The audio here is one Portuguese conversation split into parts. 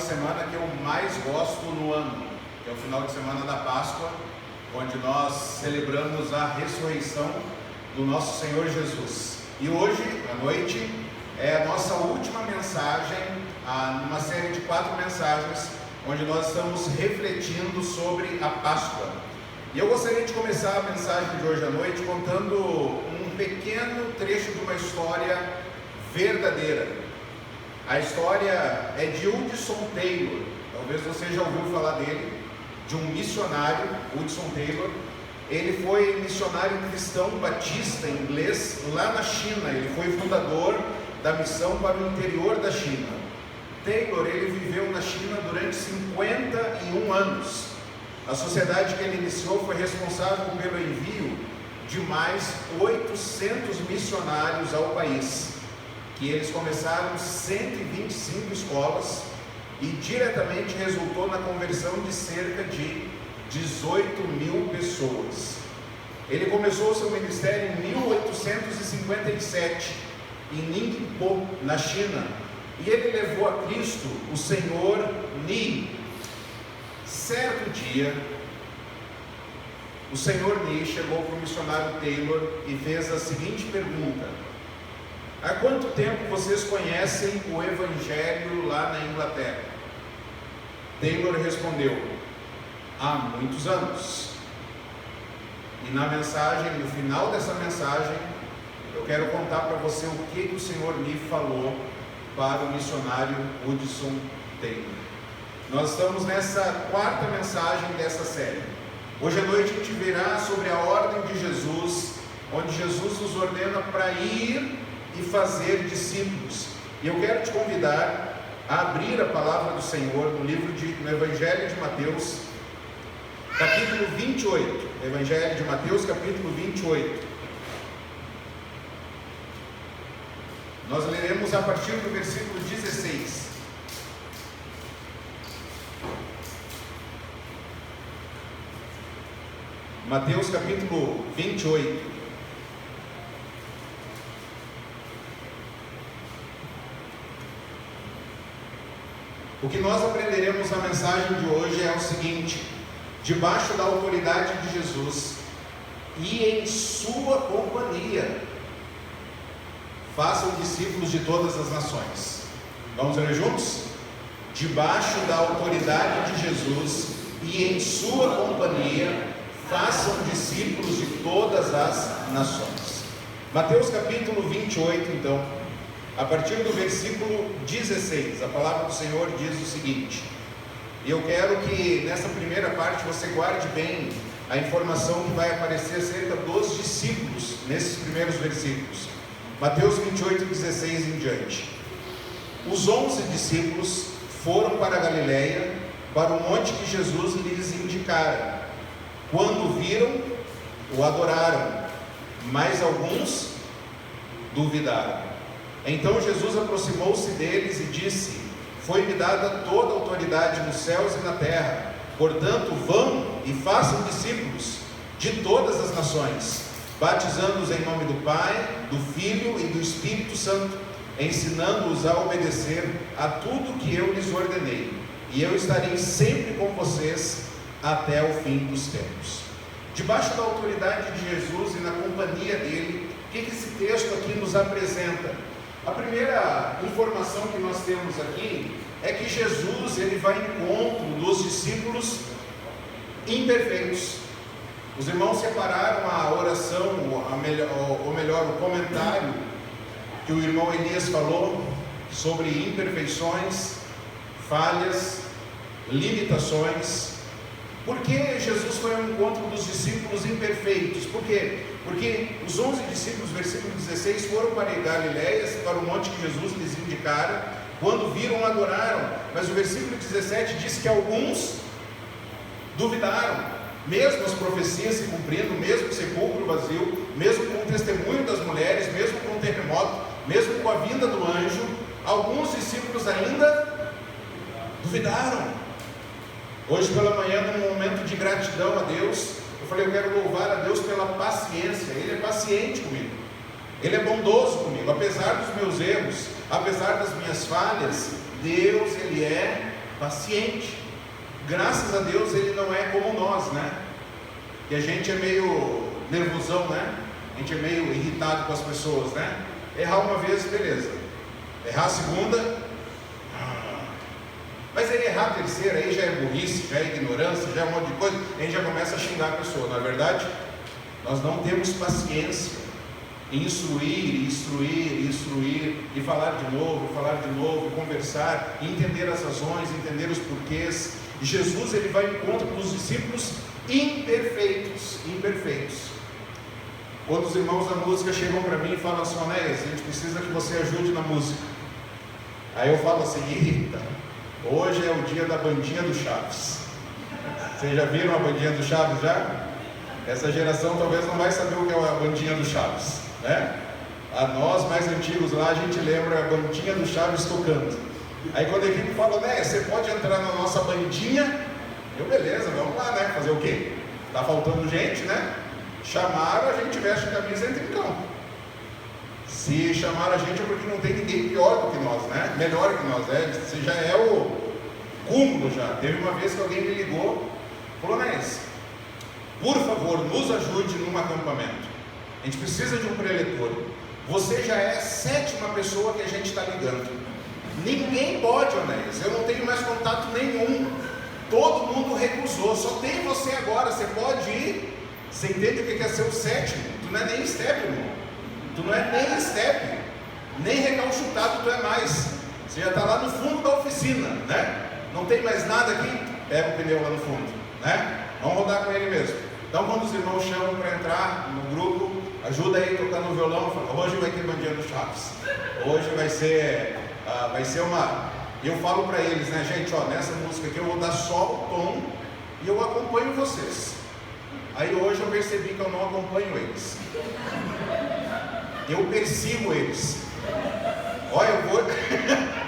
semana que eu mais gosto no ano, que é o final de semana da Páscoa, onde nós celebramos a ressurreição do nosso Senhor Jesus. E hoje, à noite, é a nossa última mensagem, numa série de 4 mensagens, onde nós estamos refletindo sobre a Páscoa. E eu gostaria de começar a mensagem de hoje à noite contando um pequeno trecho de uma história verdadeira. A história é de Hudson Taylor. Talvez você já ouviu falar dele, de um missionário, Hudson Taylor. Ele foi missionário cristão batista inglês lá na China. Ele foi fundador da missão para o interior da China. Taylor, ele viveu na China durante 51 anos. A sociedade que ele iniciou foi responsável pelo envio de mais 800 missionários ao país, que eles começaram 125 escolas e diretamente resultou na conversão de cerca de 18 mil pessoas. Ele começou seu ministério em 1857 em Ningpo, na China, e ele levou a Cristo o Senhor Ni. Certo dia, o Senhor Ni chegou para o missionário Taylor e fez a seguinte pergunta: há quanto tempo vocês conhecem o Evangelho lá na Inglaterra? Taylor respondeu: há muitos anos. E na mensagem, no final dessa mensagem, eu quero contar para você o que o Senhor Ni falou para o missionário Hudson Taylor. Nós estamos nessa 4ª mensagem dessa série. Hoje à noite a gente verá sobre a ordem de Jesus, onde Jesus nos ordena para ir e fazer discípulos. E eu quero te convidar a abrir a palavra do Senhor no Evangelho de Mateus, capítulo 28. Evangelho de Mateus, capítulo 28. Nós leremos a partir do versículo 16. Mateus, capítulo 28. O que nós aprenderemos na mensagem de hoje é o seguinte: debaixo da autoridade de Jesus e em sua companhia, façam discípulos de todas as nações. Vamos ler juntos? Debaixo da autoridade de Jesus e em sua companhia, façam discípulos de todas as nações. Mateus capítulo 28, então, a partir do versículo 16, a palavra do Senhor diz o seguinte, e eu quero que nessa primeira parte você guarde bem a informação que vai aparecer acerca dos discípulos, nesses primeiros versículos. Mateus 28, 16 em diante. Os 11 discípulos foram para a Galileia, para o monte que Jesus lhes indicara. Quando viram, o adoraram, mas alguns duvidaram. Então Jesus aproximou-se deles e disse: foi-me dada toda a autoridade nos céus e na terra, portanto vão e façam discípulos de todas as nações, batizando-os em nome do Pai, do Filho e do Espírito Santo, ensinando-os a obedecer a tudo que eu lhes ordenei, e eu estarei sempre com vocês até o fim dos tempos. Debaixo da autoridade de Jesus e na companhia dele, o que esse texto aqui nos apresenta? A primeira informação que nós temos aqui é que Jesus, ele vai em encontro dos discípulos imperfeitos. Os irmãos separaram a oração, ou melhor, o comentário que o irmão Elias falou sobre imperfeições, falhas, limitações. Por que Jesus foi ao encontro dos discípulos imperfeitos? Por quê? Porque os 11 discípulos, versículo 16, foram para Galileia, para o monte que Jesus lhes indicara. Quando viram, adoraram. Mas o versículo 17 diz que alguns duvidaram. Mesmo as profecias se cumprindo, mesmo o sepulcro vazio, mesmo com o testemunho das mulheres, mesmo com o terremoto, mesmo com a vinda do anjo, alguns discípulos ainda duvidaram. Hoje pela manhã, num momento de gratidão a Deus, eu falei, eu quero louvar a Deus pela paciência. Ele é paciente comigo, Ele é bondoso comigo, apesar dos meus erros, apesar das minhas falhas. Deus, Ele é paciente. Graças a Deus ele não é como nós, né? Que a gente é meio nervosão, né? A gente é meio irritado com as pessoas, né? Errar uma vez, beleza. Errar a segunda, mas ele errar a terceira, aí já é burrice, já é ignorância, já é um monte de coisa, a gente já começa a xingar a pessoa, não é verdade? Nós não temos paciência em instruir, e falar de novo, conversar, entender as razões, entender os porquês. E Jesus, ele vai em encontro dos discípulos imperfeitos. Quando os irmãos da música chegam para mim e falam assim: Onéias, a gente precisa que você ajude na música. Aí eu falo assim: eita, hoje é o dia da bandinha do Chaves. Vocês já viram a bandinha do Chaves já? Essa geração talvez não vai saber o que é a bandinha do Chaves, né? A nós mais antigos lá, a gente lembra a bandinha do Chaves tocando. Aí quando a equipe fala: né, você pode entrar na nossa bandinha? Eu, beleza, vamos lá, né? Fazer o quê? Tá faltando gente, né? Chamaram, a gente veste a camisa e entra em campo. Se chamaram a gente é porque não tem ninguém pior do que nós, né? Melhor que nós, né? Você já é o cúmulo já. Teve uma vez que alguém me ligou, falou: Nés, por favor, nos ajude num acampamento. A gente precisa de um preletor. Você já é a 7ª pessoa que a gente está ligando. Ninguém pode, Onéias. Eu não tenho mais contato nenhum. Todo mundo recusou. Só tem você agora. Você pode ir. Você entende o que é ser o 7º? Tu não é nem step, irmão. Tu não é nem step. Nem recalchutado tu é mais. Você já está lá no fundo da oficina, né? Não tem mais nada aqui. Pega o pneu lá no fundo, né? Vamos rodar com ele mesmo. Então, quando os irmãos chamam para entrar no grupo, ajuda aí tocando o violão. Fala: hoje vai ter bandinha do Chaves. Hoje vai ser uma... Eu falo para eles, né, gente, ó, nessa música aqui eu vou dar só o tom e eu acompanho vocês. Aí hoje eu percebi que eu não acompanho eles. Eu persigo eles. Olha,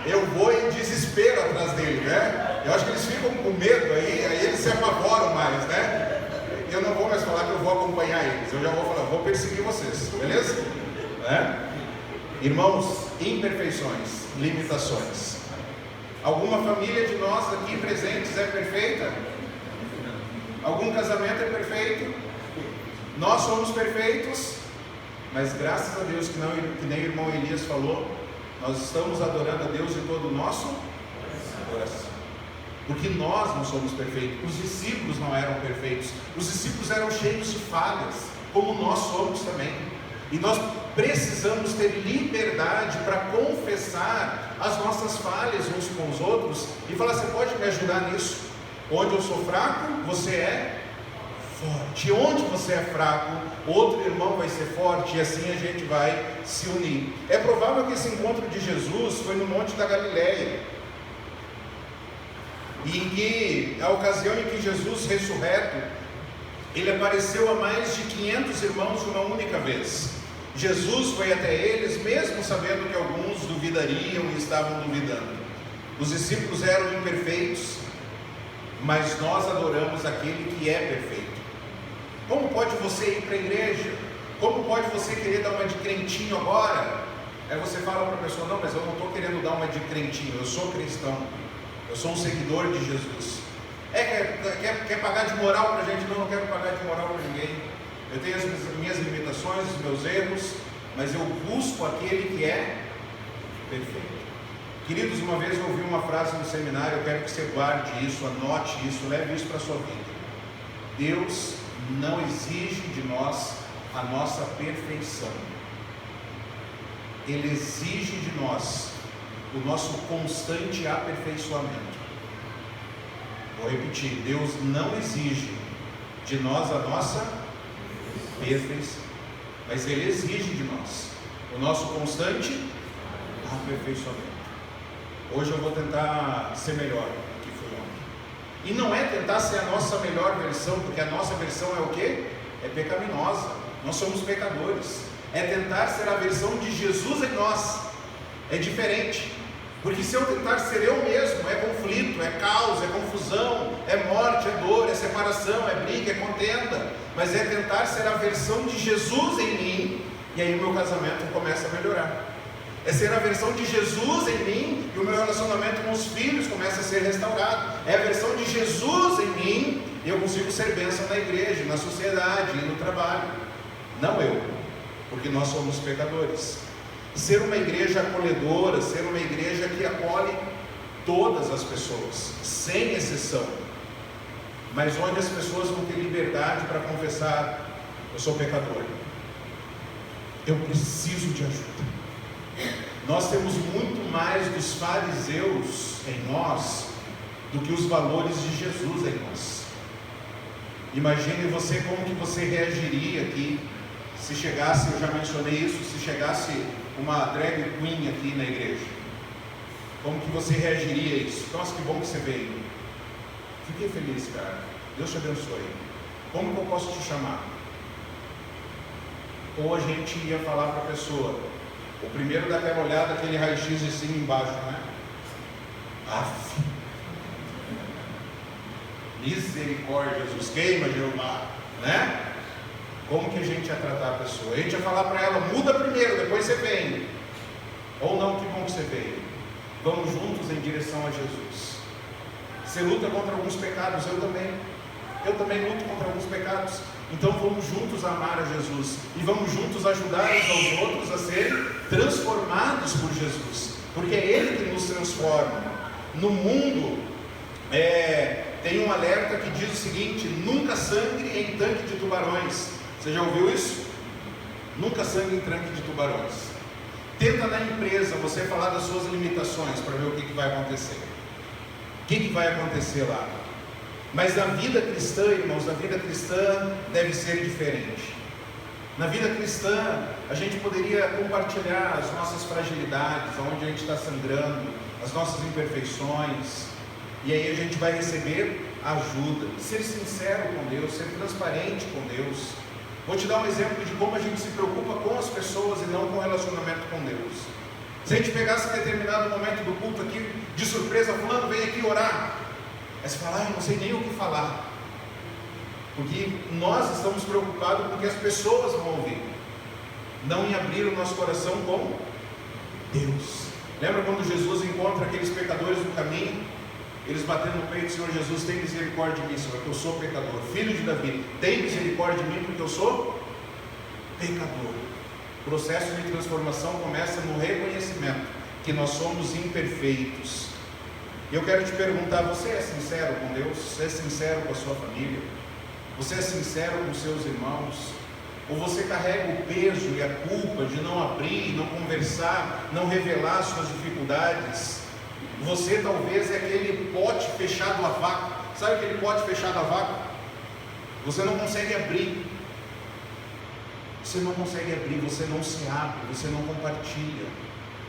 eu vou em desespero atrás dele, né? Eu acho que eles ficam com medo aí eles se apavoram mais, né? Eu não vou mais falar que eu vou acompanhar eles. Eu já vou falar: vou perseguir vocês, beleza? Né? Irmãos, imperfeições, limitações. Alguma família de nós aqui presentes é perfeita? Algum casamento é perfeito? Nós somos perfeitos? Mas graças a Deus que nem o irmão Elias falou, nós estamos adorando a Deus de todo o nosso coração. Porque nós não somos perfeitos. Os discípulos não eram perfeitos. Os discípulos eram cheios de falhas, como nós somos também. E nós precisamos ter liberdade para confessar as nossas falhas uns com os outros e falar: você pode me ajudar nisso? Onde eu sou fraco, você é forte. Onde você é fraco, outro irmão vai ser forte, e assim a gente vai se unir. É provável que esse encontro de Jesus foi no Monte da Galileia, e que a ocasião em que Jesus ressurreto, ele apareceu a mais de 500 irmãos de uma única vez. Jesus foi até eles, mesmo sabendo que alguns duvidariam e estavam duvidando. Os discípulos eram imperfeitos, mas nós adoramos aquele que é perfeito. Como pode você ir para a igreja? Como pode você querer dar uma de crentinho agora? Aí você fala para a pessoa: não, mas eu não estou querendo dar uma de crentinho, eu sou cristão, eu sou um seguidor de Jesus. Quer pagar de moral para a gente? Não, não quero pagar de moral para ninguém. Eu tenho as minhas limitações, os meus erros, mas eu busco aquele que é perfeito. Queridos, uma vez eu ouvi uma frase no seminário, eu quero que você guarde isso, anote isso, leve isso para a sua vida. Deus não exige de nós a nossa perfeição. Ele exige de nós o nosso constante aperfeiçoamento. Vou repetir: Deus não exige de nós a nossa perfeição, mas Ele exige de nós o nosso constante aperfeiçoamento. Hoje eu vou tentar ser melhor do que fui ontem. E não é tentar ser a nossa melhor versão, porque a nossa versão é o quê? É pecaminosa. Nós somos pecadores. É tentar ser a versão de Jesus em nós. É diferente. Porque se eu tentar ser eu mesmo, é conflito, é caos, é confusão, é morte, é dor, é separação, é briga, é contenda. Mas é tentar ser a versão de Jesus em mim, e aí o meu casamento começa a melhorar. É ser a versão de Jesus em mim, e o meu relacionamento com os filhos começa a ser restaurado. É a versão de Jesus em mim, e eu consigo ser bênção na igreja, na sociedade e no trabalho. Não eu, porque nós somos pecadores. Ser uma igreja acolhedora, ser uma igreja que acolhe todas as pessoas, sem exceção, mas onde as pessoas vão ter liberdade para confessar: eu sou pecador, eu preciso de ajuda. Nós temos muito mais dos fariseus em nós do que os valores de Jesus em nós. Imagine você como que você reagiria aqui se chegasse, eu já mencionei isso, se chegasse uma drag queen aqui na igreja. Como que você reagiria a isso? Nossa, que bom que você veio. Fiquei feliz, cara. Deus te abençoe. Como que eu posso te chamar? Ou a gente ia falar para a pessoa, o primeiro daquela olhada, aquele raio-x de cima e embaixo, né? Aff. Misericórdia, Jesus, queima, Jeová, né? Como que a gente ia tratar a pessoa? A gente ia falar para ela: muda primeiro, depois você vem. Ou não, que bom que você veio. Vamos juntos em direção a Jesus. Você luta contra alguns pecados, eu também luto contra alguns pecados. Então vamos juntos amar a Jesus, e vamos juntos ajudar uns aos outros a serem transformados por Jesus, porque é Ele que nos transforma. No mundo tem um alerta que diz o seguinte: nunca sangre em tanque de tubarões. Você já ouviu isso? Nunca sangre em tanque de tubarões. Tenta na empresa você falar das suas limitações para ver o que vai acontecer. O que vai acontecer lá? Mas na vida cristã, irmãos, na vida cristã deve ser diferente. Na vida cristã, a gente poderia compartilhar as nossas fragilidades, onde a gente está sangrando, as nossas imperfeições, e aí a gente vai receber ajuda. Ser sincero com Deus, ser transparente com Deus. Vou te dar um exemplo de como a gente se preocupa com as pessoas e não com o relacionamento com Deus. Se a gente pegasse determinado momento do culto aqui, de surpresa, fulano, vem aqui orar. Aí você fala: eu não sei nem o que falar. Porque nós estamos preocupados com o que as pessoas vão ouvir, não em abrir o nosso coração com Deus. Lembra quando Jesus encontra aqueles pecadores no caminho? Eles batendo no peito: Senhor Jesus, tem misericórdia de mim, Senhor, porque eu sou pecador. Filho de Davi, tem misericórdia de mim, porque eu sou pecador. O processo de transformação começa no reconhecimento que nós somos imperfeitos. E eu quero te perguntar: você é sincero com Deus? Você é sincero com a sua família? Você é sincero com os seus irmãos? Ou você carrega o peso e a culpa de não abrir, não conversar, não revelar suas dificuldades? Você talvez é aquele pote fechado a vácuo. Sabe aquele pote fechado a vácuo? Você não consegue abrir. Você não consegue abrir, você não se abre, você não compartilha.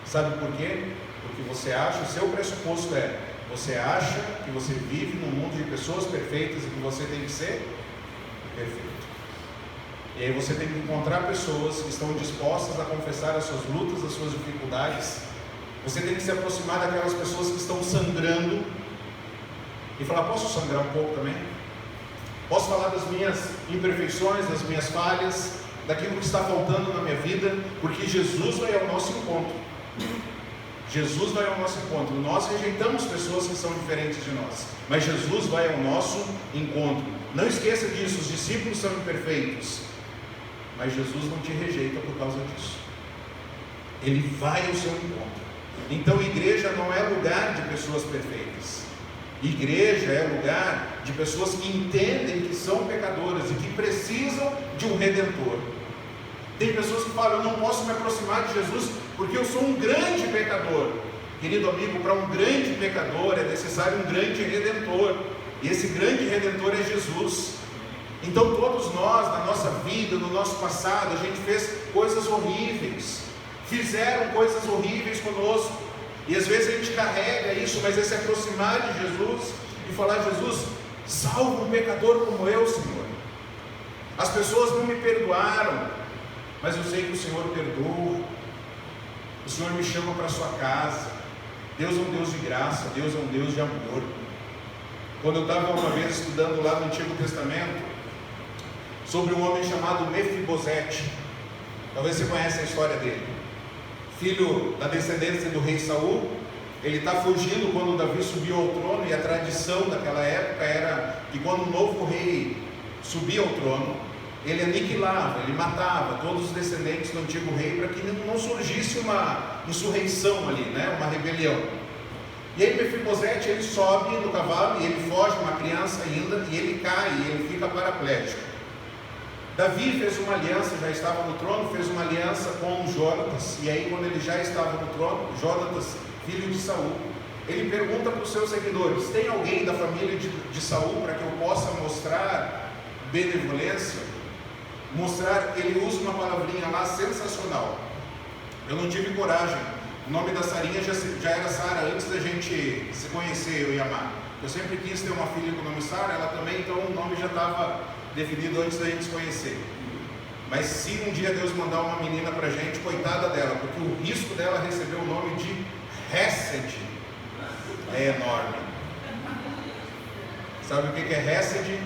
Sabe por quê? Porque você acha, o seu pressuposto você acha que você vive num mundo de pessoas perfeitas e que você tem que ser perfeito. E aí você tem que encontrar pessoas que estão dispostas a confessar as suas lutas, as suas dificuldades. Você tem que se aproximar daquelas pessoas que estão sangrando e falar: posso sangrar um pouco também? Posso falar das minhas imperfeições, das minhas falhas, daquilo que está faltando na minha vida? Porque Jesus vai ao nosso encontro. Jesus vai ao nosso encontro. Nós rejeitamos pessoas que são diferentes de nós, mas Jesus vai ao nosso encontro. Não esqueça disso, os discípulos são imperfeitos, mas Jesus não te rejeita por causa disso. Ele vai ao seu encontro. Então igreja não é lugar de pessoas perfeitas. Igreja é lugar de pessoas que entendem que são pecadoras e que precisam de um Redentor. Tem pessoas que falam: eu não posso me aproximar de Jesus porque eu sou um grande pecador. Querido amigo, para um grande pecador é necessário um grande Redentor, e esse grande Redentor é Jesus. Então todos nós, na nossa vida, no nosso passado, a gente fez coisas horríveis, fizeram coisas horríveis conosco, e às vezes a gente carrega isso, mas é se aproximar de Jesus e falar: Jesus, salva um pecador como eu, Senhor. As pessoas não me perdoaram, mas eu sei que o Senhor perdoa. O Senhor me chama para a sua casa. Deus é um Deus de graça, Deus é um Deus de amor. Quando eu estava uma vez estudando lá no Antigo Testamento sobre um homem chamado Mefibosete, talvez você conheça a história dele, filho da descendência do rei Saul. Ele está fugindo quando Davi subiu ao trono, e a tradição daquela época era que quando um novo rei subia ao trono, ele aniquilava, ele matava todos os descendentes do antigo rei, para que não surgisse uma insurreição ali, né? Uma rebelião. E aí Mefibosete, ele sobe no cavalo e ele foge, uma criança ainda, e ele cai, e ele fica paraplégico. Davi fez uma aliança, já estava no trono, fez uma aliança com Jonatas, e aí quando ele já estava no trono, Jonatas, filho de Saul, ele pergunta para os seus seguidores: tem alguém da família de Saul para que eu possa mostrar benevolência? Ele usa uma palavrinha lá sensacional. Eu não tive coragem. O nome da Sarinha já era Sara antes da gente se conhecer, eu e a Mar. Eu sempre quis ter uma filha com o nome Sara, ela também, então o nome já estava definido antes da gente se conhecer. Mas se um dia Deus mandar uma menina para a gente, coitada dela, porque o risco dela receber o nome de Hesed é enorme. Sabe o que é Hesed?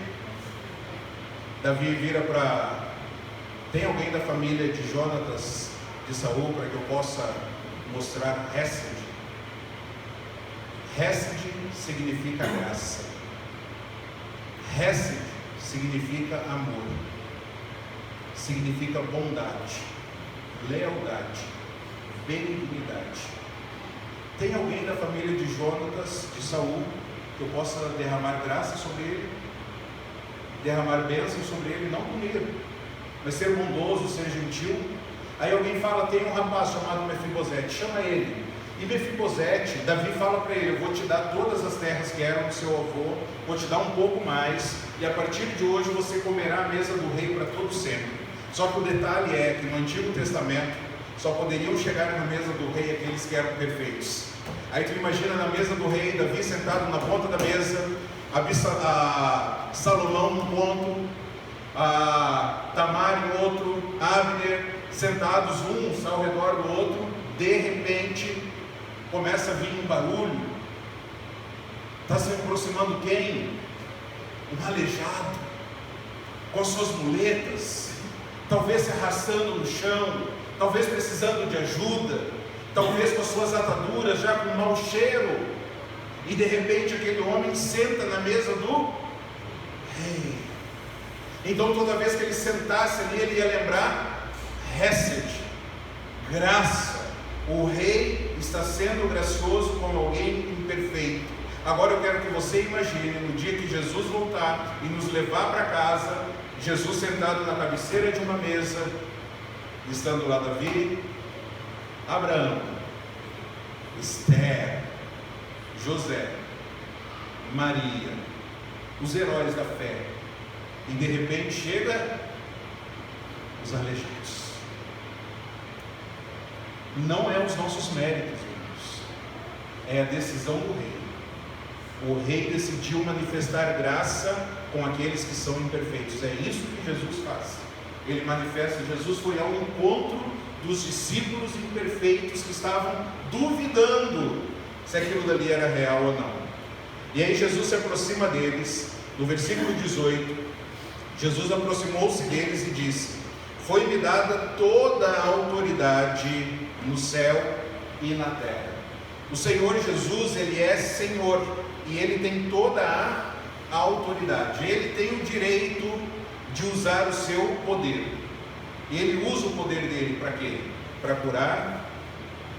Davi vira para... tem alguém da família de Jonatas, de Saul, para que eu possa mostrar Hesed? Hesed significa graça. Hesed significa amor, significa bondade, lealdade, benignidade. Tem alguém da família de Jonatas, de Saul, que eu possa derramar graça sobre ele, derramar bênção sobre ele, não comigo, mas ser bondoso, ser gentil? Aí alguém fala: tem um rapaz chamado Mefibosete, chama ele. E Mefibosete, Davi fala para ele: eu vou te dar todas as terras que eram do seu avô, vou te dar um pouco mais, e a partir de hoje você comerá a mesa do rei para todo sempre. Só que o detalhe é que no Antigo Testamento só poderiam chegar na mesa do rei aqueles que eram perfeitos. Aí tu imagina na mesa do rei, Davi sentado na ponta da mesa, a Salomão num ponto, a Tamar em outro, Abner, sentados uns ao redor do outro. De repente começa a vir um barulho. Está se aproximando quem? Um aleijado, com as suas muletas, talvez se arrastando no chão, talvez precisando de ajuda, talvez com as suas ataduras já com mau cheiro. E de repente aquele homem senta na mesa do rei. Então toda vez que ele sentasse ali, ele ia lembrar Hesed, graça. O rei está sendo gracioso com alguém imperfeito. Agora eu quero que você imagine no dia que Jesus voltar e nos levar para casa, Jesus sentado na cabeceira de uma mesa, estando lá Davi, Abraão, Esther, José, Maria, os heróis da fé, e de repente chega os aleijados. Não é os nossos méritos, irmãos, é a decisão do rei. O rei decidiu manifestar graça com aqueles que são imperfeitos. É isso que Jesus faz. Ele manifesta. Jesus foi ao encontro dos discípulos imperfeitos que estavam duvidando se aquilo dali era real ou não. E aí Jesus se aproxima deles. No versículo 18, Jesus aproximou-se deles e disse: foi-me dada toda a autoridade no céu e na terra. O Senhor Jesus, Ele é Senhor, e Ele tem toda a autoridade. Ele tem o direito de usar o seu poder. E Ele usa o poder dele para quê? Para curar,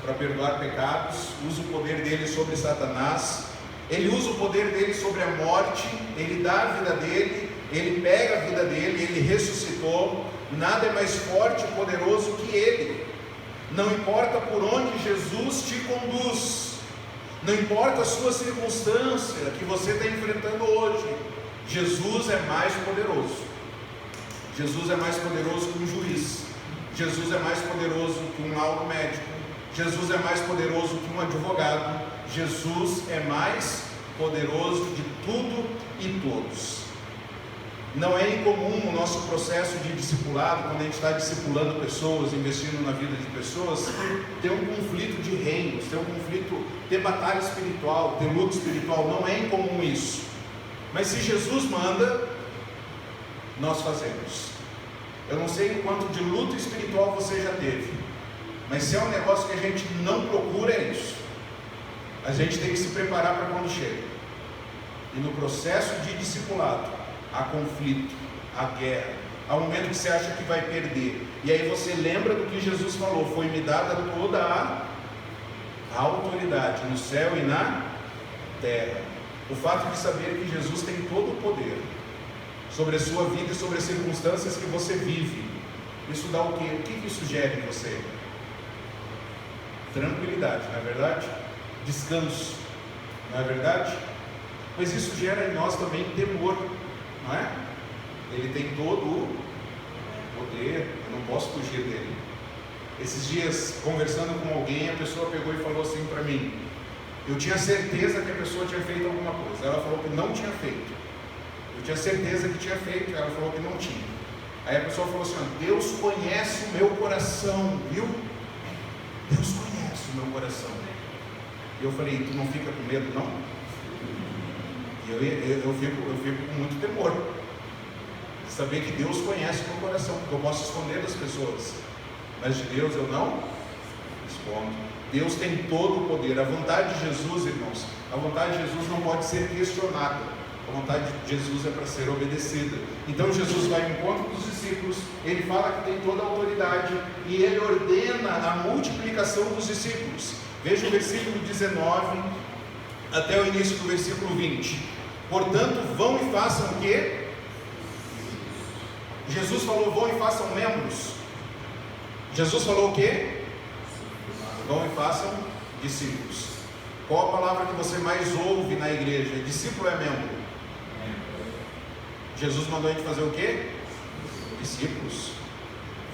para perdoar pecados. Usa o poder dele sobre Satanás. Ele usa o poder dele sobre a morte. Ele dá a vida dele, Ele pega a vida dele, Ele ressuscitou. Nada é mais forte e poderoso que Ele. Não importa por onde Jesus te conduz, não importa a sua circunstância que você está enfrentando hoje, Jesus é mais poderoso. Jesus é mais poderoso que um juiz. Jesus é mais poderoso que um laudo médico. Jesus é mais poderoso que um advogado. Jesus é mais poderoso de tudo e todos. Não é incomum o nosso processo de discipulado, quando a gente está discipulando pessoas, investindo na vida de pessoas, ter um conflito de reinos, ter um conflito, ter batalha espiritual, ter luta espiritual. Não é incomum isso. Mas se Jesus manda, nós fazemos. Eu não sei o quanto de luta espiritual você já teve, Mas se é um negócio que a gente não procura, é isso. A gente tem que se preparar para quando chega. E no processo de discipulado, há conflito, há guerra, há um momento que você acha que vai perder. E aí você lembra do que Jesus falou: foi-me dada toda a autoridade no céu e na terra. O fato de saber que Jesus tem todo o poder sobre a sua vida e sobre as circunstâncias que você vive, isso dá o quê? O que isso gera em você? Tranquilidade, não é verdade? Descanso, não é verdade? Mas isso gera em nós também temor, não é? Ele tem todo o poder, eu não posso fugir dele. Esses dias, conversando com alguém, a pessoa pegou e falou assim para mim: eu tinha certeza que a pessoa tinha feito alguma coisa. Ela falou que não tinha feito. Eu tinha certeza que tinha feito. Ela falou que não tinha. Aí a pessoa falou assim: Deus conhece o meu coração, viu? Deus conhece o meu coração. E eu falei: tu não fica com medo, não? E eu fico com muito temor de saber que Deus conhece o meu coração, porque eu posso esconder das pessoas, mas de Deus eu não escondo. Deus tem todo o poder. A vontade de Jesus, irmãos, a vontade de Jesus não pode ser questionada. A vontade de Jesus é para ser obedecida. Então Jesus vai ao encontro dos discípulos, ele fala que tem toda a autoridade e ele ordena a multiplicação dos discípulos. Veja o versículo 19 até o início do versículo 20. Portanto, vão e façam o quê? Jesus falou: vão e façam membros. Jesus falou o quê? Vão e façam discípulos. Qual a palavra que você mais ouve na igreja? Discípulo é membro. Jesus mandou a gente fazer o quê? Discípulos.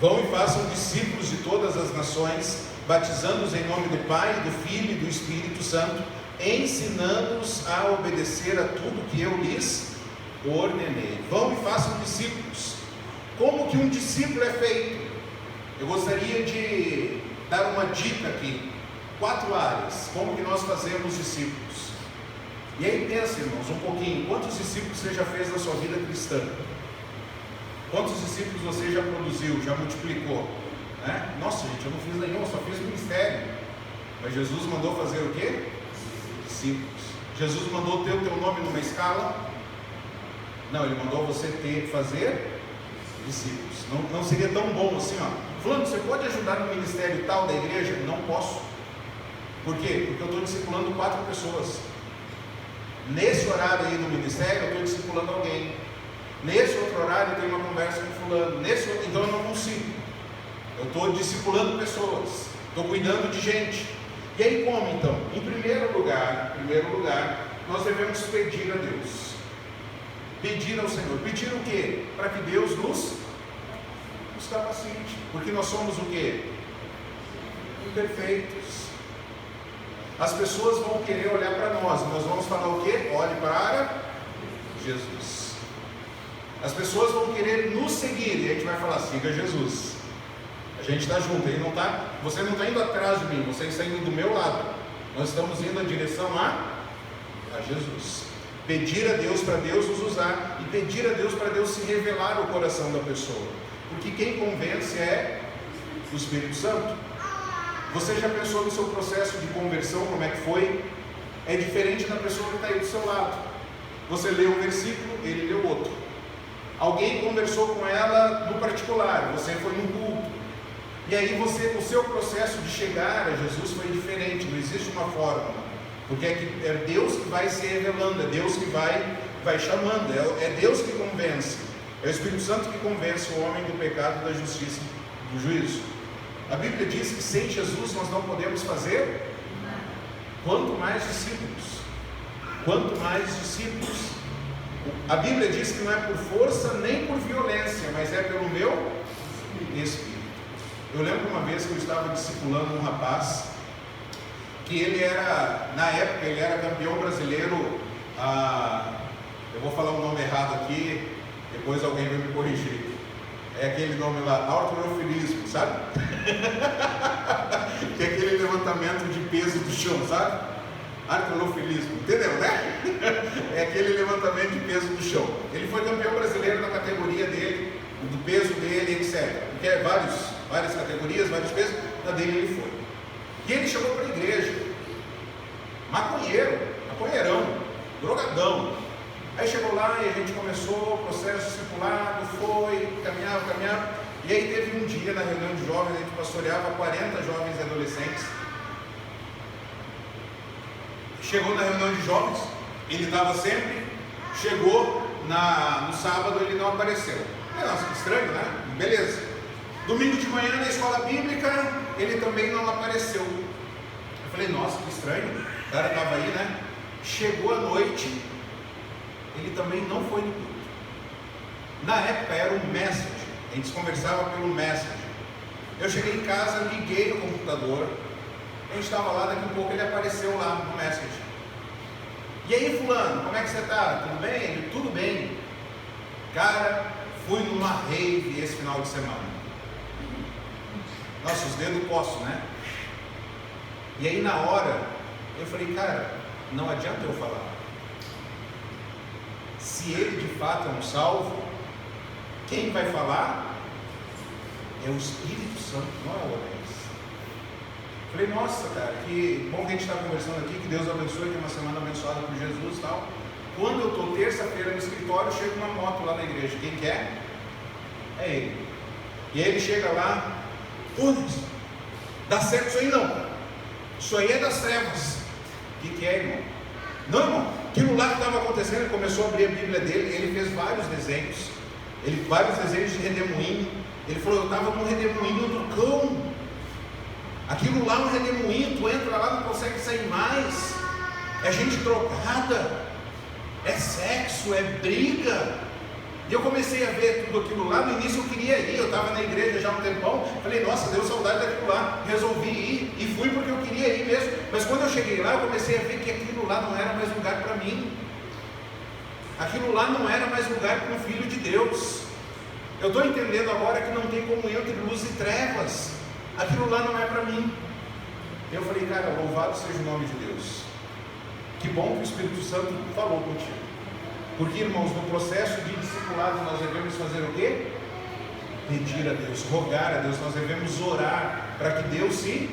Vão e façam discípulos de todas as nações, batizando-os em nome do Pai, do Filho e do Espírito Santo, ensinando-os a obedecer a tudo que eu lhes ordenei. Vão e façam discípulos. Como que um discípulo é feito? Eu gostaria de dar uma dica aqui, 4 áreas, como que nós fazemos discípulos. E aí pensa, irmãos, um pouquinho, quantos discípulos você já fez na sua vida cristã? Quantos discípulos você já produziu, já multiplicou? Né? Nossa, gente, eu não fiz nenhum, eu só fiz ministério. Mas Jesus mandou fazer o quê? Discípulos. Jesus mandou ter o teu nome numa escala? Não, ele mandou você fazer discípulos. Não seria tão bom assim, ó: fulano, você pode ajudar no ministério tal da igreja? Não posso. Por quê? Porque eu estou discipulando 4 pessoas. Nesse horário aí no ministério eu estou discipulando alguém. Nesse outro horário eu tenho uma conversa com fulano. Então eu não consigo. Eu estou discipulando pessoas, estou cuidando de gente. E aí como então? Em primeiro lugar, nós devemos pedir a Deus. Pedir ao Senhor. Pedir o quê? Para que Deus nos capacite. Porque nós somos o quê? Imperfeitos. As pessoas vão querer olhar para nós vamos falar o quê? Olhe para Jesus. As pessoas vão querer nos seguir e a gente vai falar: siga Jesus. A gente está junto, ele não está, você não está indo atrás de mim, você está indo do meu lado. Nós estamos indo em direção a Jesus. Pedir a Deus para Deus nos usar e pedir a Deus para Deus se revelar ao coração da pessoa, porque quem convence é o Espírito Santo. Você já pensou no seu processo de conversão, como é que foi? É diferente da pessoa que está aí do seu lado. Você lê um versículo, ele lê outro. Alguém conversou com ela no particular, você foi no culto. E aí o seu processo de chegar a Jesus foi diferente, não existe uma fórmula. Porque é Deus que vai se revelando, é Deus que vai chamando, é Deus que convence. É o Espírito Santo que convence o homem do pecado, da justiça, do juízo. A Bíblia diz que sem Jesus nós não podemos fazer, quanto mais discípulos. Quanto mais discípulos. A Bíblia diz que não é por força nem por violência, mas é pelo meu Espírito. Eu lembro uma vez que eu estava discipulando um rapaz, que ele era, na época, ele era campeão brasileiro, eu vou falar o nome errado aqui, depois alguém vai me corrigir. É aquele nome lá, halterofilismo, sabe? Que é aquele levantamento de peso do chão, sabe? Halterofilismo, entendeu, né? É aquele levantamento de peso do chão. Ele foi campeão brasileiro na categoria dele, do peso dele, etc. Porque é várias categorias, vários pesos, na dele ele foi. E ele chegou para a igreja, maconheirão, drogadão. Aí chegou lá e a gente começou o processo discipulado, foi, caminhava. E aí teve um dia na reunião de jovens, a gente pastoreava 40 jovens e adolescentes. Chegou na reunião de jovens, ele estava sempre, chegou no sábado, ele não apareceu. Nossa, que estranho, né? Beleza. Domingo de manhã na escola bíblica, ele também não apareceu. Eu falei, nossa, que estranho, o cara estava aí, né? Chegou à noite, ele também não foi no culto. Na época era um message, a gente conversava pelo message. Eu cheguei em casa, liguei no computador, a gente estava lá, daqui a pouco ele apareceu lá no message. E aí, fulano, como é que você está? Tudo bem? Ele, tudo bem. Cara, fui numa rave esse final de semana. Nossa, os dedos coçam, né? E aí na hora, eu falei, cara, não adianta eu falar. Se ele de fato é um salvo, quem vai falar é o Espírito Santo, não é o Onéis. Falei, nossa, cara, que bom que a gente está conversando aqui, que Deus abençoe, que é uma semana abençoada por Jesus e tal. Quando eu estou terça-feira no escritório, chega uma moto lá na igreja. Quem quer? É ele. E aí ele chega lá, dá certo isso aí não. Isso aí é das trevas. O que é, irmão? Não, irmão, aquilo lá que estava acontecendo, ele começou a abrir a Bíblia dele, ele fez vários desenhos, vários desenhos de redemoinho. Ele falou, eu estava no redemoinho do cão. Aquilo lá é um redemoinho, tu entra lá, não consegue sair mais. É gente drogada, é sexo, é briga. E eu comecei a ver tudo aquilo lá. No início eu queria ir, eu estava na igreja já há um tempão. Falei, nossa, deu saudade daquilo lá. Resolvi ir e fui porque eu queria ir mesmo. Mas quando eu cheguei lá, eu comecei a ver que aquilo lá não era mais lugar para mim. Aquilo lá não era mais lugar para um filho de Deus. Eu estou entendendo agora que não tem comunhão entre luz e trevas. Aquilo lá não é para mim. Eu falei, cara, louvado seja o nome de Deus. Que bom que o Espírito Santo falou contigo. Porque, irmãos, no processo de discipulado nós devemos fazer o quê? Pedir a Deus, rogar a Deus, nós devemos orar para que Deus se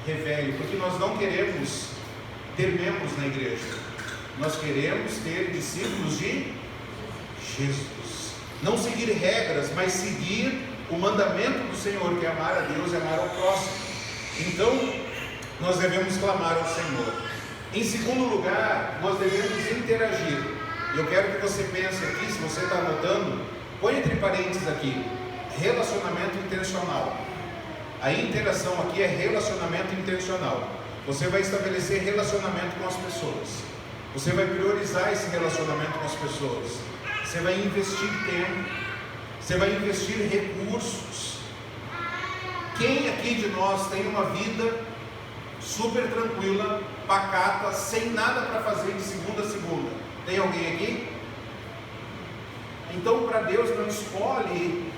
revele, porque nós não queremos ter membros na igreja, nós queremos ter discípulos de Jesus, não seguir regras, mas seguir o mandamento do Senhor, que é amar a Deus e amar ao próximo. Então, nós devemos clamar ao Senhor. Em segundo lugar, nós devemos interagir. Eu quero que você pense aqui, se você está anotando, põe entre parênteses aqui, relacionamento intencional. A interação aqui é relacionamento intencional. Você vai estabelecer relacionamento com as pessoas. Você vai priorizar esse relacionamento com as pessoas. Você vai investir tempo. Você vai investir recursos. Quem aqui de nós tem uma vida super tranquila, pacata, sem nada para fazer de segunda a segunda? Tem alguém aqui? Então, para Deus não escolhe,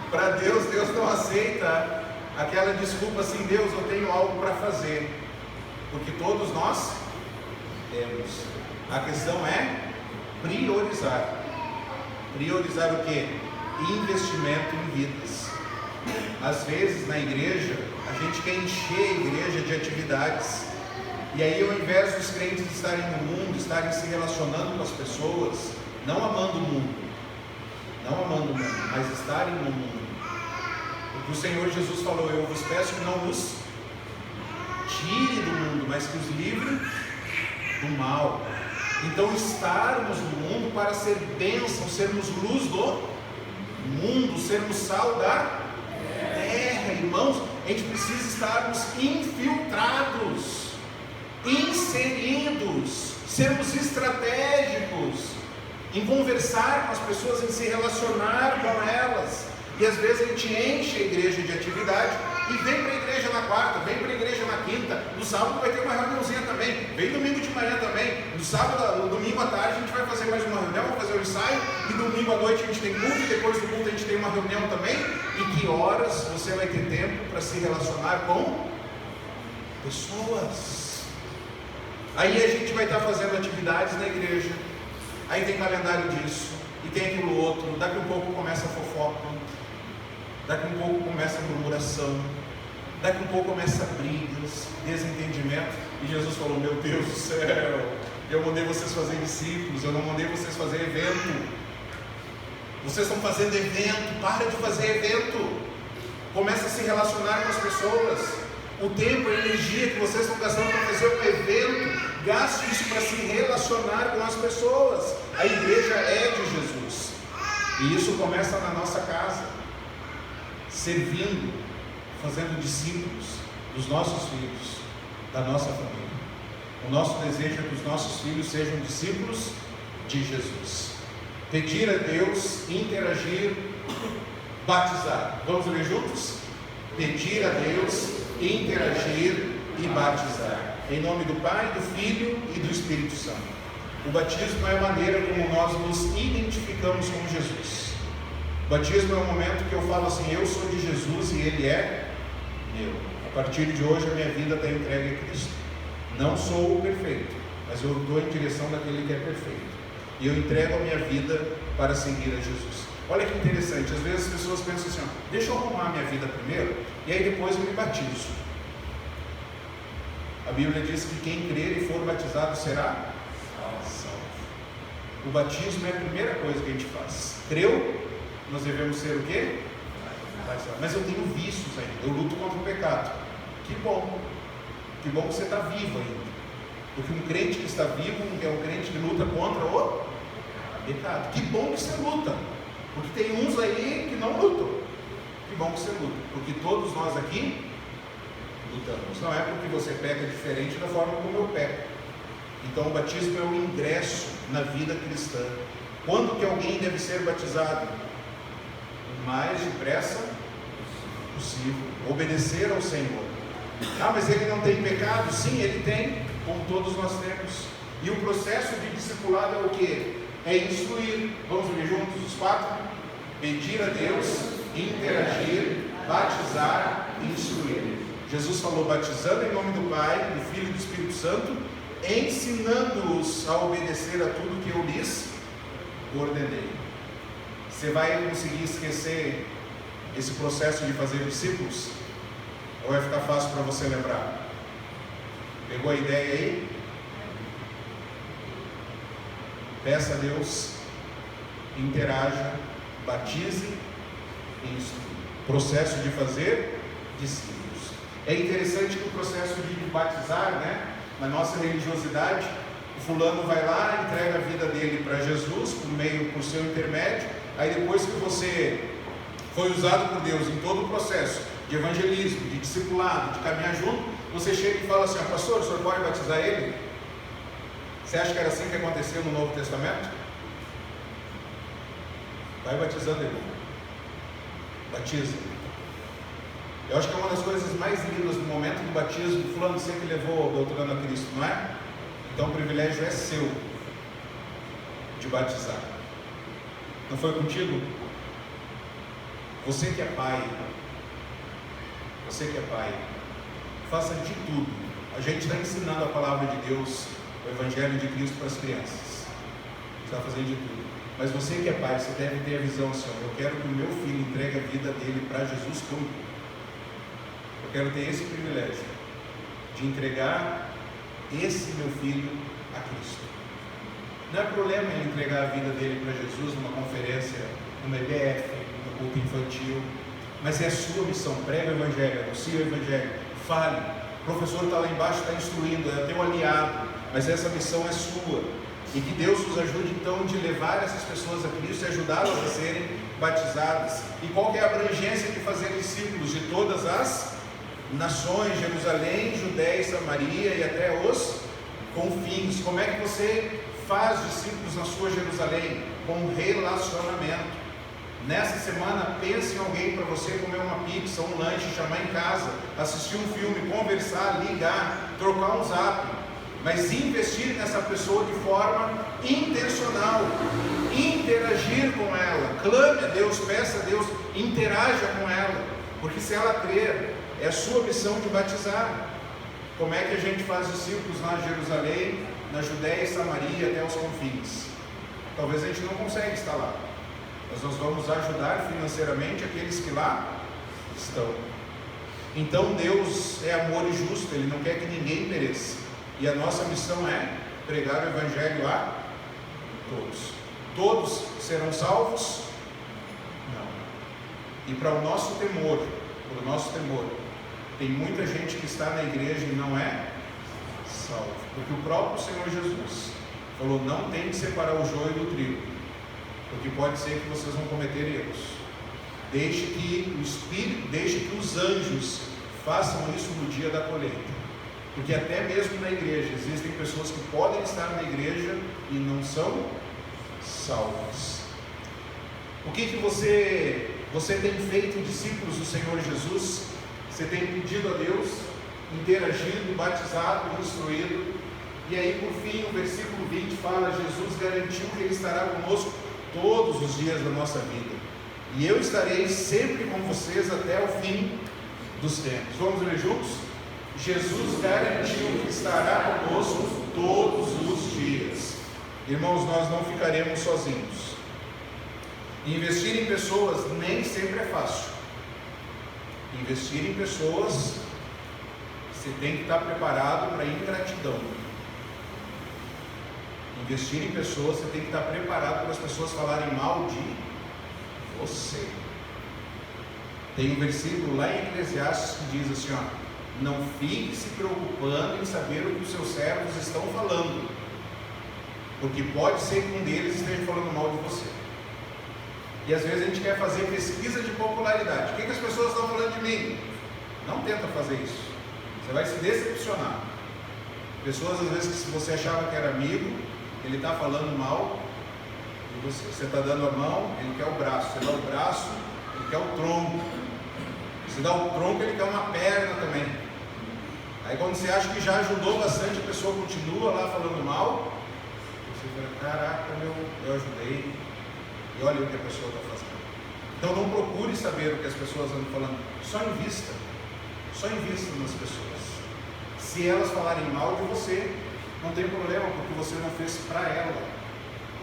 para Deus não aceita aquela desculpa assim, Deus, eu tenho algo para fazer, porque todos nós temos. A questão é priorizar. Priorizar o quê? Investimento em vidas. Às vezes na igreja, a gente quer encher a igreja de atividades. E aí, ao invés dos crentes estarem no mundo, estarem se relacionando com as pessoas, não amando o mundo, mas estarem no mundo. Porque o Senhor Jesus falou, eu vos peço que não os tire do mundo, mas que os livre do mal. Então, estarmos no mundo para ser bênção, sermos luz do mundo, sermos sal da terra, irmãos. A gente precisa estarmos infiltrados, inseridos, sermos estratégicos em conversar com as pessoas, em se relacionar com elas. E às vezes a gente enche a igreja de atividade e vem para a igreja na quarta, vem para a igreja na quinta, no sábado vai ter uma reuniãozinha também, vem domingo de manhã também, no sábado, no domingo à tarde a gente vai fazer mais uma reunião, vai fazer um ensaio, e domingo à noite a gente tem culto, e depois do culto a gente tem uma reunião também. E que horas você vai ter tempo para se relacionar com pessoas? Aí a gente vai estar fazendo atividades na igreja, aí tem calendário disso, e tem aquilo outro, daqui a pouco começa a fofoca, daqui a pouco começa a murmuração, Daqui um pouco começa brigas, desentendimento, e Jesus falou: meu Deus do céu, eu mandei vocês fazer discípulos, eu não mandei vocês fazer evento. Vocês estão fazendo evento, para de fazer evento. Começa a se relacionar com as pessoas. O tempo e a energia que vocês estão gastando para fazer um evento, gaste isso para se relacionar com as pessoas. A igreja é de Jesus, e isso começa na nossa casa, servindo, fazendo discípulos dos nossos filhos, da nossa família. O nosso desejo é que os nossos filhos sejam discípulos de Jesus. Pedir a Deus, interagir, batizar. Vamos ler juntos? Pedir a Deus, interagir e batizar. Em nome do Pai, do Filho e do Espírito Santo. O batismo é a maneira como nós nos identificamos com Jesus. O batismo é o momento que eu falo assim: eu sou de Jesus e Ele é meu. A partir de hoje a minha vida está entregue a Cristo. Não sou o perfeito, mas eu estou em direção daquele que é perfeito. E eu entrego a minha vida para seguir a Jesus. Olha que interessante, às vezes as pessoas pensam assim: ó, deixa eu arrumar a minha vida primeiro, e aí depois eu me batizo. A Bíblia diz que quem crer e for batizado será salvo. O batismo é a primeira coisa que a gente faz. Creu, nós devemos ser o quê? Batizado. Mas eu tenho vícios ainda, eu luto contra o pecado. Que bom que você está vivo ainda. Porque um crente que está vivo é um crente que luta contra o pecado. Que bom que você luta, porque tem uns aí que não lutam. Que bom que você luta, porque todos nós aqui lutamos. Não é porque você peca diferente da forma como eu peco. Então o batismo é o ingresso na vida cristã. Quando que alguém deve ser batizado? O mais depressa possível. Obedecer ao Senhor. Ah, mas ele não tem pecado? Sim, ele tem, como todos nós temos. E o processo de discipulado é o quê? É instruir. Vamos ver juntos os quatro? Pedir a Deus, interagir, batizar e instruir. Jesus falou: batizando em nome do Pai, do Filho e do Espírito Santo, ensinando-os a obedecer a tudo que eu lhes ordenei. Você vai conseguir esquecer esse processo de fazer discípulos? Ou vai ficar fácil para você lembrar? Pegou a ideia aí? Peça a Deus, interaja, batize e instrua. Processo de fazer discípulos. É interessante que o processo de batizar, né, na nossa religiosidade, o fulano vai lá, entrega a vida dele para Jesus por seu intermédio. Aí depois que você foi usado por Deus em todo o processo de evangelismo, de discipulado, de caminhar junto, você chega e fala assim: pastor, o senhor pode batizar ele? Você acha que era assim que aconteceu no Novo Testamento? Vai batizando ele. Batiza. Eu acho que é uma das coisas mais lindas do momento do batismo. Fulano sempre levou doutorando a Cristo, não é? Então o privilégio é seu de batizar. Não foi contigo? Você que é pai, faça de tudo. A gente está ensinando a palavra de Deus, o Evangelho de Cristo para as crianças. Está fazendo de tudo. Mas você que é pai, você deve ter a visão assim: eu quero que o meu filho entregue a vida dele para Jesus como. Eu quero ter esse privilégio de entregar esse meu filho a Cristo. Não é problema ele entregar a vida dele para Jesus numa conferência, numa EBF, no culto infantil, mas é a sua missão. Prega o Evangelho, anuncie o Evangelho, fale. O professor está lá embaixo, está instruindo, é teu aliado, mas essa missão é sua. E que Deus nos ajude então de levar essas pessoas a Cristo e ajudá-las a serem batizadas. E qual que é a abrangência de fazer discípulos? De todas as nações, Jerusalém, Judéia e Samaria e até os confins. Como é que você faz discípulos na sua Jerusalém? Com relacionamento. Nessa semana, pense em alguém para você comer uma pizza, um lanche, chamar em casa, assistir um filme, conversar, ligar, trocar um zap, mas investir nessa pessoa de forma intencional, interagir com ela, clame a Deus, peça a Deus, interaja com ela, porque se ela crer, é a sua missão de batizar. Como é que a gente faz discípulos lá em Jerusalém, na Judéia e Samaria até os confins? Talvez a gente não consiga estar lá, mas nós vamos ajudar financeiramente aqueles que lá estão. Então Deus é amor e justo, Ele não quer que ninguém pereça. E a nossa missão é pregar o Evangelho a todos. Todos serão salvos? Não. E para o nosso temor, tem muita gente que está na igreja e não é salvo. Porque o próprio Senhor Jesus falou: não tem que separar o joio do trigo, porque pode ser que vocês vão cometer erros. Deixe que o Espírito, deixe que os anjos façam isso no dia da colheita. Porque até mesmo na igreja existem pessoas que podem estar na igreja e não são salvas. O que você tem feito, discípulos do Senhor Jesus? Você tem pedido a Deus, interagido, batizado, instruído. E aí por fim o versículo 20 fala: Jesus garantiu que Ele estará conosco todos os dias da nossa vida, e eu estarei sempre com vocês até o fim dos tempos. Vamos ler juntos? Jesus garantiu que estará conosco todos os dias. Irmãos, nós não ficaremos sozinhos. Investir em pessoas nem sempre é fácil. Investir em pessoas, você tem que estar preparado para ingratidão. Investir em pessoas, você tem que estar preparado para as pessoas falarem mal de você. Tem um versículo lá em Eclesiastes que diz assim, não fique se preocupando em saber o que os seus servos estão falando, porque pode ser que um deles esteja falando mal de você. E às vezes a gente quer fazer pesquisa de popularidade. O que as pessoas estão falando de mim? Não tenta fazer isso, você vai se decepcionar. Pessoas às vezes que se você achava que era amigo, ele está falando mal de você. Você está dando a mão, ele quer o braço. Você dá o braço, ele quer o tronco. Você dá o tronco, ele quer uma perna também. Aí quando você acha que já ajudou bastante, a pessoa continua lá falando mal. Você fala, caraca, eu ajudei. E olha o que a pessoa está fazendo. Então não procure saber o que as pessoas andam falando. Só invista nas pessoas. Se elas falarem mal de você, não tem problema, porque você não fez para ela.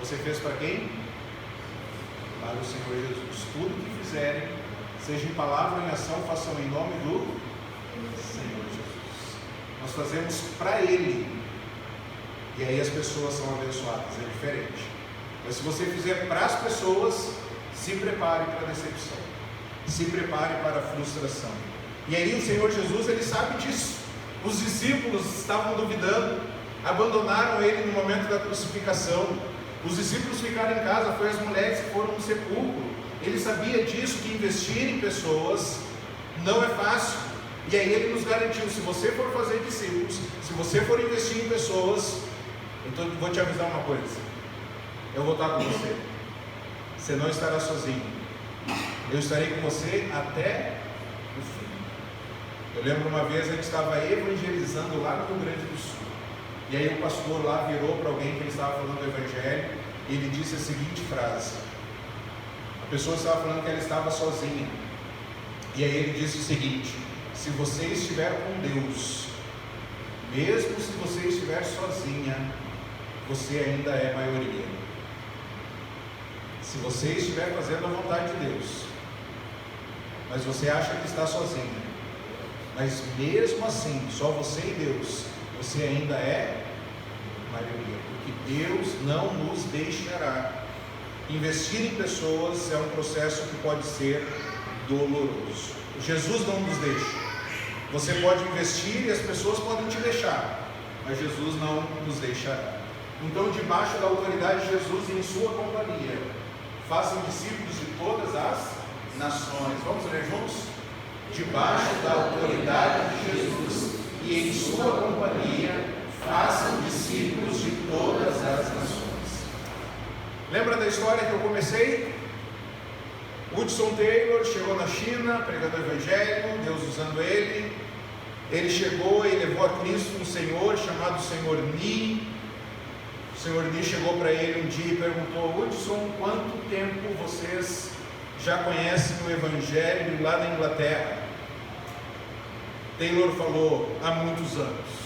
Você fez para quem? Para o Senhor Jesus. Tudo que fizerem, seja em palavra ou em ação, façam em nome do Senhor Jesus. Nós fazemos para Ele, e aí as pessoas são abençoadas. É diferente. Mas se você fizer para as pessoas, se prepare para a decepção, se prepare para a frustração. E aí o Senhor Jesus, Ele sabe disso. Os discípulos estavam duvidando, abandonaram Ele no momento da crucificação. Os discípulos ficaram em casa, foi as mulheres que foram no sepulcro. Ele sabia disso, que investir em pessoas não é fácil. E aí Ele nos garantiu: se você for fazer discípulos, se você for investir em pessoas, então vou te avisar uma coisa: eu vou estar com você. Você não estará sozinho. Eu estarei com você até o fim. Eu lembro uma vez a gente estava evangelizando lá no Rio Grande do Sul. E aí o pastor lá virou para alguém que ele estava falando do Evangelho, e ele disse a seguinte frase. A pessoa estava falando que ela estava sozinha. E aí ele disse o seguinte: se você estiver com Deus, mesmo se você estiver sozinha, você ainda é maioria. Se você estiver fazendo a vontade de Deus, mas você acha que está sozinha, mas mesmo assim, só você e Deus, você ainda é maioria, porque Deus não nos deixará. Investir em pessoas é um processo que pode ser doloroso. Jesus não nos deixa. Você pode investir e as pessoas podem te deixar, mas Jesus não nos deixará. Então, debaixo da autoridade de Jesus e em sua companhia, façam discípulos de todas as nações. Vamos ler juntos? Debaixo da autoridade de Jesus e em sua companhia, façam discípulos de todas as nações. Lembra da história que eu comecei? Hudson Taylor chegou na China pregando o Evangelho, Deus usando ele. Ele chegou e levou a Cristo um senhor chamado Senhor Ni. O Senhor Ni chegou para ele um dia e perguntou: Hudson, quanto tempo vocês já conhecem o Evangelho lá na Inglaterra? Taylor falou: há muitos anos.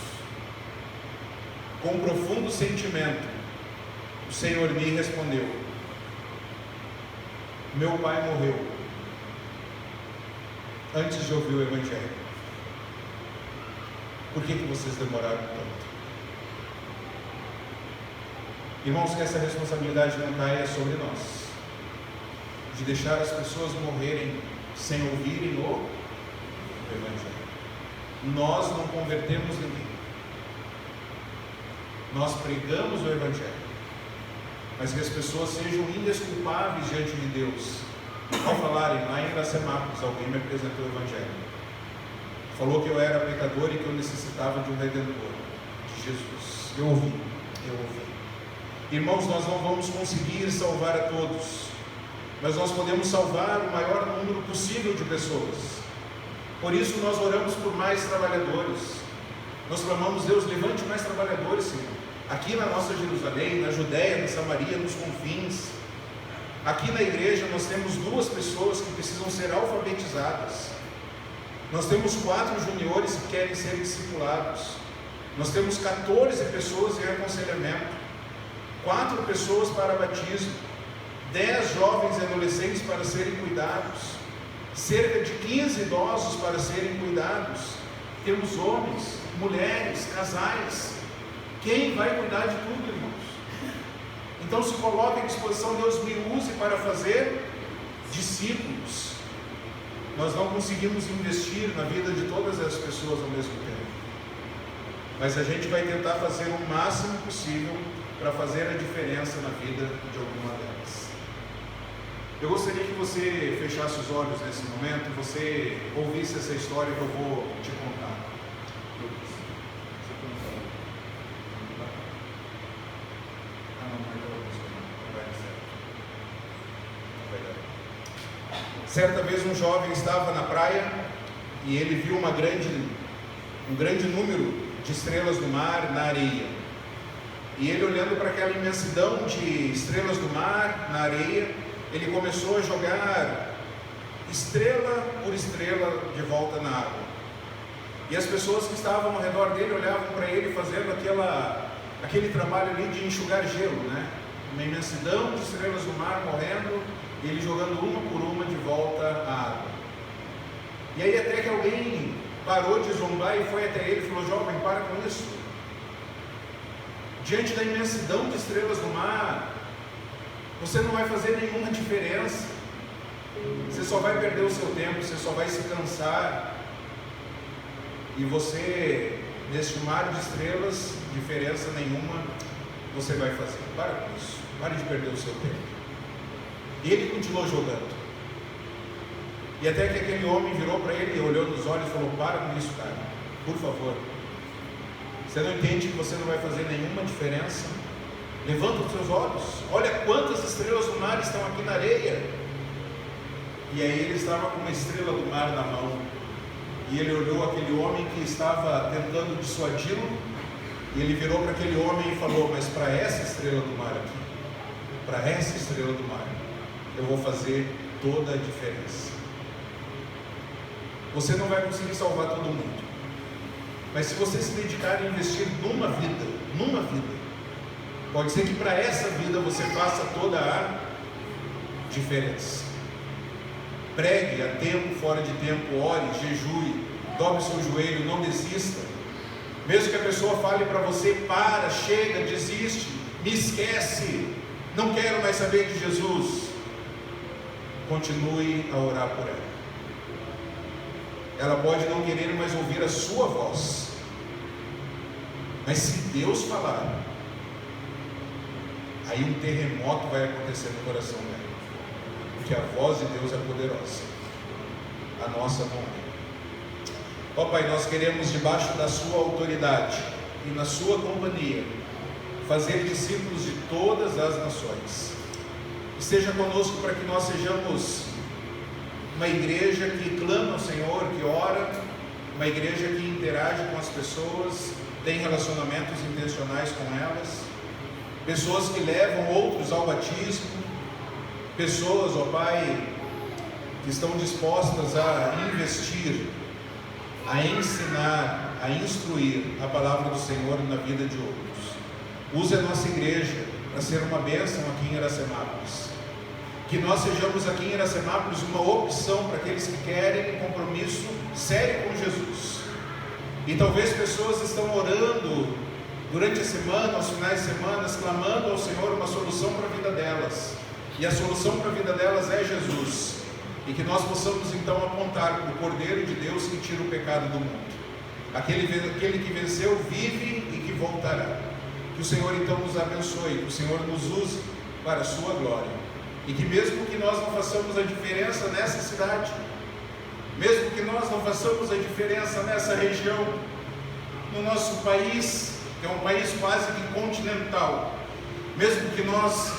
Com profundo sentimento, o Senhor Ni respondeu: meu pai morreu antes de ouvir o Evangelho. Por que vocês demoraram tanto? Irmãos, que essa responsabilidade não caia sobre nós, de deixar as pessoas morrerem sem ouvirem o Evangelho. Nós não convertemos ninguém, nós pregamos o Evangelho, mas que as pessoas sejam indesculpáveis diante de Deus, ao falarem: lá em Iracemápolis alguém me apresentou o Evangelho, falou que eu era pecador e que eu necessitava de um Redentor, de Jesus. Eu ouvi. Irmãos, nós não vamos conseguir salvar a todos, mas nós podemos salvar o maior número possível de pessoas. Por isso nós oramos por mais trabalhadores. Nós clamamos: Deus, levante mais trabalhadores, Senhor, aqui na nossa Jerusalém, na Judéia, na Samaria, nos confins. Aqui na igreja nós temos 2 pessoas que precisam ser alfabetizadas. Nós temos 4 juniores que querem ser discipulados. Nós temos 14 pessoas em aconselhamento, 4 pessoas para batismo, 10 jovens e adolescentes para serem cuidados, cerca de 15 idosos para serem cuidados. Temos homens, mulheres, casais. Quem vai cuidar de tudo, irmãos? Então se coloque à disposição. Deus me use para fazer discípulos. Nós não conseguimos investir na vida de todas as pessoas ao mesmo tempo, mas a gente vai tentar fazer o máximo possível para fazer a diferença na vida de alguma delas. Eu gostaria que você fechasse os olhos nesse momento e você ouvisse essa história que eu vou te contar. Certa vez um jovem estava na praia e ele viu um grande número de estrelas do mar na areia. E ele, olhando para aquela imensidão de estrelas do mar na areia, ele começou a jogar estrela por estrela de volta na água. E as pessoas que estavam ao redor dele olhavam para ele fazendo aquele trabalho ali de enxugar gelo, né? Uma imensidão de estrelas do mar morrendo, e ele jogando uma por uma de volta à água. E aí até que alguém parou de zombar e foi até ele e falou: jovem, para com isso. Diante da imensidão de estrelas do mar, você não vai fazer nenhuma diferença. Você só vai perder o seu tempo, você só vai se cansar. E você, neste mar de estrelas, diferença nenhuma você vai fazer. Para com isso, pare de perder o seu tempo. E ele continuou jogando. E até que aquele homem virou para ele, olhou nos olhos e falou: para com isso, cara, por favor. Você não entende que você não vai fazer nenhuma diferença? Levanta os seus olhos, olha quantas estrelas do mar estão aqui na areia. E aí ele estava com uma estrela do mar na mão, e ele olhou aquele homem que estava tentando dissuadi-lo, e ele virou para aquele homem e falou: mas para essa estrela do mar aqui, para essa estrela do mar, eu vou fazer toda a diferença. Você não vai conseguir salvar todo mundo, mas se você se dedicar a investir numa vida, pode ser que para essa vida você faça toda a diferença. Pregue a tempo, fora de tempo, ore, jejue, dobre seu joelho, não desista. Mesmo que a pessoa fale para você: para, chega, desiste, me esquece, não quero mais saber de Jesus, continue a orar por ela. Ela pode não querer mais ouvir a sua voz, mas se Deus falar, aí um terremoto vai acontecer no coração dela, porque a voz de Deus é poderosa, a nossa não é. Ó Pai, nós queremos, debaixo da sua autoridade e na sua companhia, fazer discípulos de todas as nações. Esteja conosco para que nós sejamos uma igreja que clama ao Senhor, que ora, uma igreja que interage com as pessoas, tem relacionamentos intencionais com elas, pessoas que levam outros ao batismo, pessoas, ó Pai, que estão dispostas a investir, a ensinar, a instruir a palavra do Senhor na vida de outros. Use a nossa igreja para ser uma bênção aqui em Iracemápolis. Que nós sejamos aqui em Iracemápolis uma opção para aqueles que querem um compromisso sério com Jesus. E talvez pessoas estão orando durante a semana, aos finais de semana, clamando ao Senhor uma solução para a vida delas. E a solução para a vida delas é Jesus. E que nós possamos então apontar para o Cordeiro de Deus que tira o pecado do mundo. Aquele que venceu vive e que voltará. Que o Senhor então nos abençoe, que o Senhor nos use para a sua glória. E que mesmo que nós não façamos a diferença nessa cidade, mesmo que nós não façamos a diferença nessa região, no nosso país, que é um país quase que continental, mesmo que nós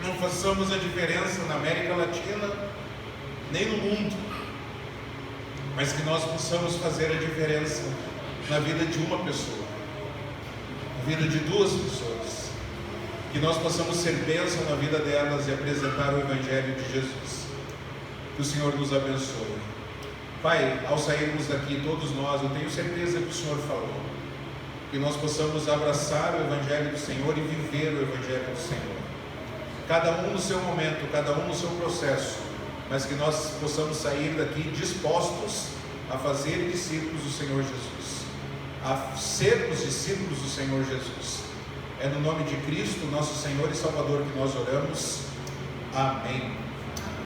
não façamos a diferença na América Latina, nem no mundo, mas que nós possamos fazer a diferença na vida de uma pessoa, na vida de duas pessoas, que nós possamos ser bênção na vida delas e apresentar o Evangelho de Jesus. Que o Senhor nos abençoe. Pai, ao sairmos daqui, todos nós, eu tenho certeza que o Senhor falou, que nós possamos abraçar o Evangelho do Senhor e viver o Evangelho do Senhor, cada um no seu momento, cada um no seu processo, mas que nós possamos sair daqui dispostos a fazer discípulos do Senhor Jesus, a sermos discípulos do Senhor Jesus. É no nome de Cristo, nosso Senhor e Salvador, que nós oramos. Amém.